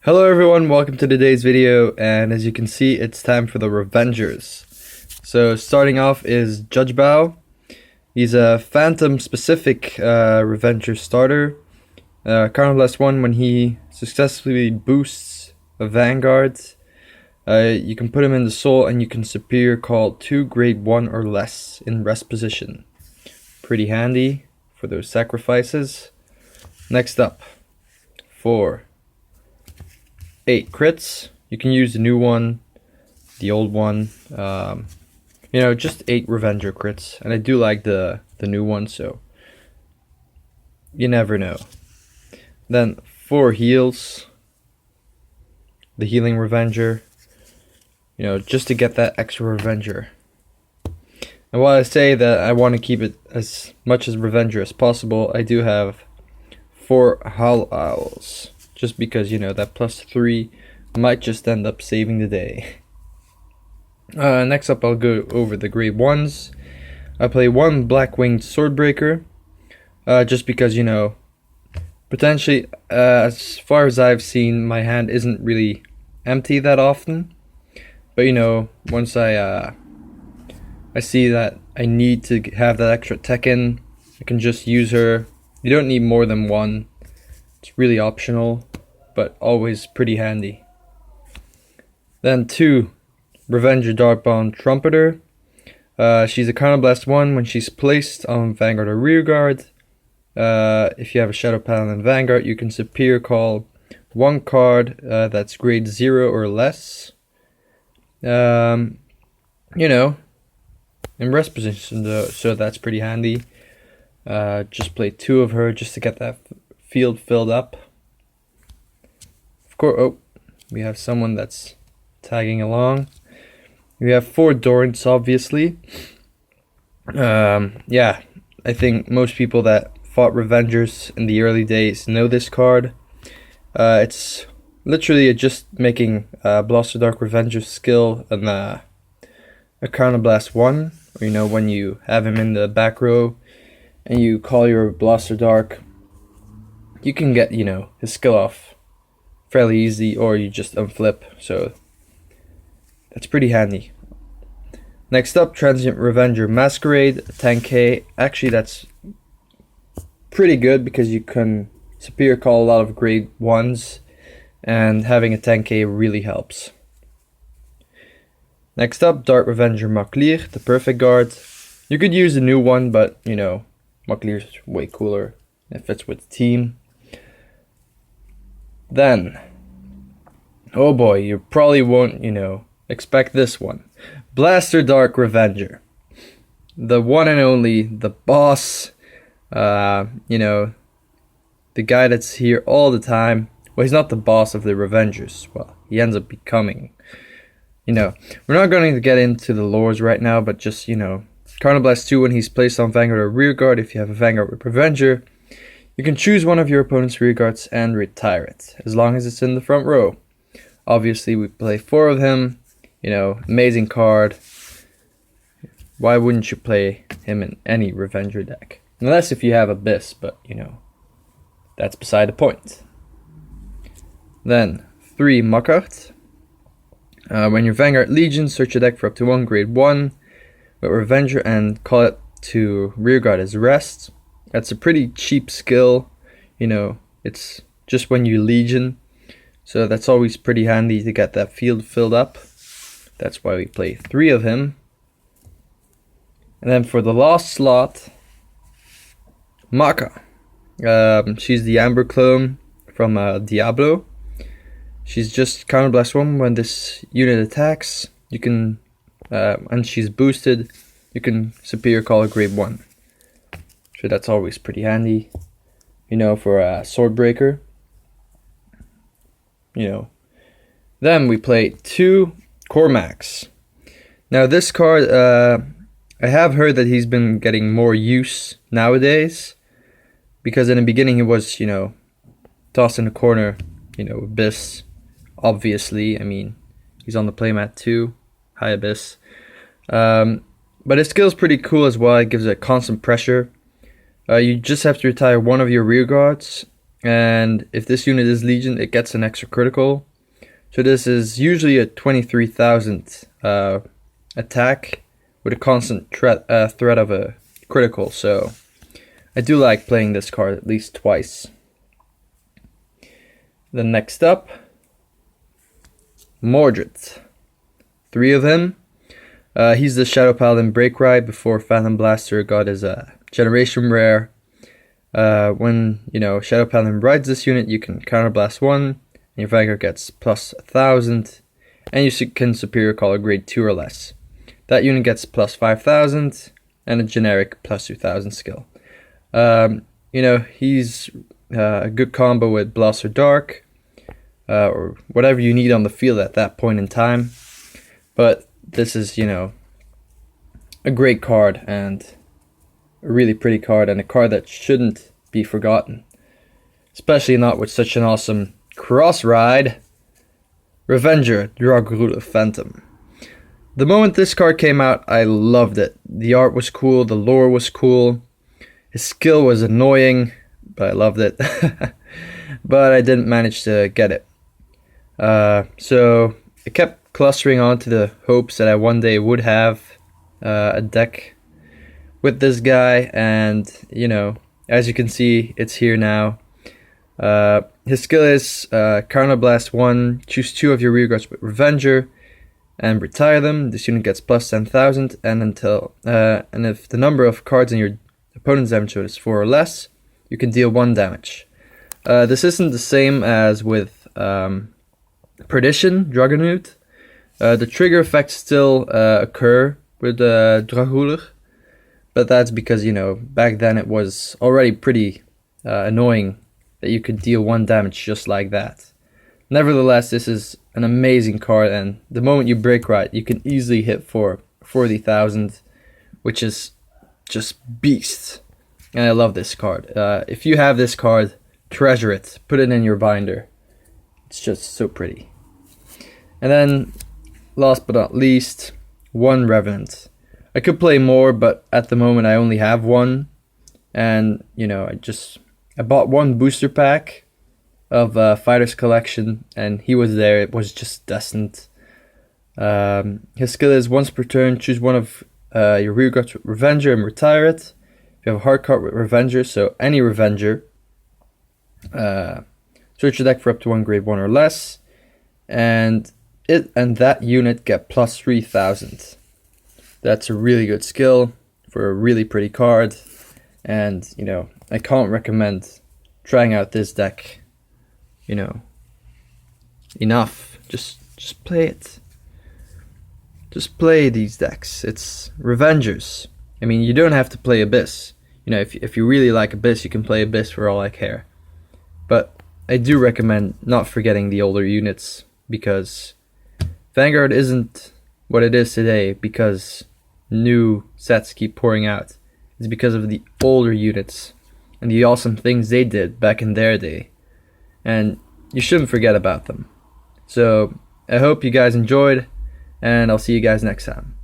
Hello everyone, welcome to today's video, and as you can see, it's time for the Revengers. So starting off is Judge Bao. He's a Phantom specific Revenger starter. Counterblast 1 when he successfully boosts a Vanguard. You can put him in the soul and you can superior call 2 grade 1 or less in rest position. Pretty handy for those sacrifices. Next up, 8 crits. You can use the new one, the old one, just 8 Revenger crits, and I do like the new one, so you never know. Then 4 heals, the healing Revenger, just to get that extra Revenger. And while I say that I want to keep it as much as Revenger as possible, I do have 4 Howl Owls. Just because, that +3 might just end up saving the day. Next up, I'll go over the grade 1s. I play 1 Black-Winged Swordbreaker. Just because, potentially, as far as I've seen, my hand isn't really empty that often. But, once I see that I need to have that extra tech in, I can just use her. You don't need more than 1. It's really optional, but always pretty handy. Then 2, Revenger Darkbound Trumpeter. She's a Counterblast 1 when she's placed on Vanguard or Rearguard. If you have a Shadow Paladin Vanguard, you can superior call 1 card that's grade 0 or less. In rest position, so that's pretty handy. Just play 2 of her just to get that field filled up. Of course, we have someone that's tagging along. We have 4 Dorrants, obviously. I think most people that fought Revengers in the early days know this card. It's literally just making Blaster Dark Revenger skill and a Counterblast 1. Or, when you have him in the back row and you call your Blaster Dark, you can get, his skill off fairly easy, or you just unflip, so that's pretty handy. Next up, Transient Revenger Masquerade, 10k. Actually, that's pretty good because you can superior call a lot of grade 1s, and having a 10k really helps. Next up, Dark Revenger Maklir, the perfect guard. You could use a new one, but, Maklir's way cooler. It fits with the team. Then, oh boy, you probably won't, expect this one. Blaster Dark Revenger. The one and only, the boss, the guy that's here all the time. Well, he's not the boss of the Revengers. Well, he ends up becoming. We're not going to get into the lores right now, but just, Counterblast 2 when he's placed on Vanguard or Rearguard. If you have a Vanguard with Revenger, you can choose one of your opponent's rearguards and retire it, as long as it's in the front row. Obviously, we play 4 of him. Amazing card. Why wouldn't you play him in any Revenger deck? Unless if you have Abyss, but, that's beside the point. Then, 3 Muckart. When your Vanguard Legion, search your deck for up to 1 grade 1 with Revenger and call it to rearguard as rest. That's a pretty cheap skill, it's just when you Legion, so that's always pretty handy to get that field filled up. That's why we play 3 of him. And then for the last slot, Maka. She's the Amber clone from Diablo. She's just Counterblast 1 when this unit attacks. You can, and she's boosted, you can superior call a grade 1. So that's always pretty handy, for a Swordbreaker. Then we play 2 Cormacs. Now this card, I have heard that he's been getting more use nowadays, because in the beginning he was, tossed in the corner, Abyss, obviously. I mean, he's on the playmat too, high Abyss. But his skill's pretty cool as well. It gives it constant pressure. You just have to retire one of your rear guards and if this unit is Legion, it gets an extra critical. So this is usually a 23,000 attack with a constant threat of a critical, so I do like playing this card at least twice. Then next up, Mordred. 3 of him. He's the Shadow Paladin Break Ride before Phantom Blaster got his generation rare. When Shadow Paladin rides this unit, you can counterblast 1, and your Vanguard gets plus 1,000, and you can Superior Call a grade 2 or less. That unit gets plus 5,000 and a generic plus 2,000 skill. He's a good combo with Blosser Dark, or whatever you need on the field at that point in time. But this is, a great card and a really pretty card, and a card that shouldn't be forgotten. Especially not with such an awesome cross ride. Revenger, Dragruler Phantom. The moment this card came out, I loved it. The art was cool, the lore was cool. His skill was annoying, but I loved it. But I didn't manage to get it. So I kept clustering onto the hopes that I one day would have a deck with this guy, and as you can see, it's here now. His skill is Counterblast 1, choose 2 of your rear guards with Revenger, and retire them. This unit gets plus 10,000, and if the number of cards in your opponent's damage is 4 or less, you can deal 1 damage. This isn't the same as with Perdition, Dragruler. The trigger effects still occur with Dragruler, but that's because, back then it was already pretty annoying that you could deal 1 damage just like that. Nevertheless, this is an amazing card, and the moment you break right, you can easily hit for 40,000, which is just beast. And I love this card. If you have this card, treasure it. Put it in your binder. It's just so pretty. And then, last but not least, 1 Revenant. I could play more, but at the moment I only have 1. And, I bought 1 booster pack of Fighters Collection, and he was there. It was just destined. His skill is once per turn, choose 1 of your rear guards with Revenger and retire it. You have a hard card with Revenger, so any Revenger. Search your deck for up to 1 grade 1 or less, and that unit get plus 3,000. That's a really good skill for a really pretty card, and I can't recommend trying out this deck enough. Just play it. Just play these decks. It's Revengers. I mean, you don't have to play Abyss. If you really like Abyss, you can play Abyss for all I care. But I do recommend not forgetting the older units, because Vanguard isn't what it is today because new sets keep pouring out. It's because of the older units and the awesome things they did back in their day. And you shouldn't forget about them. So I hope you guys enjoyed, and I'll see you guys next time.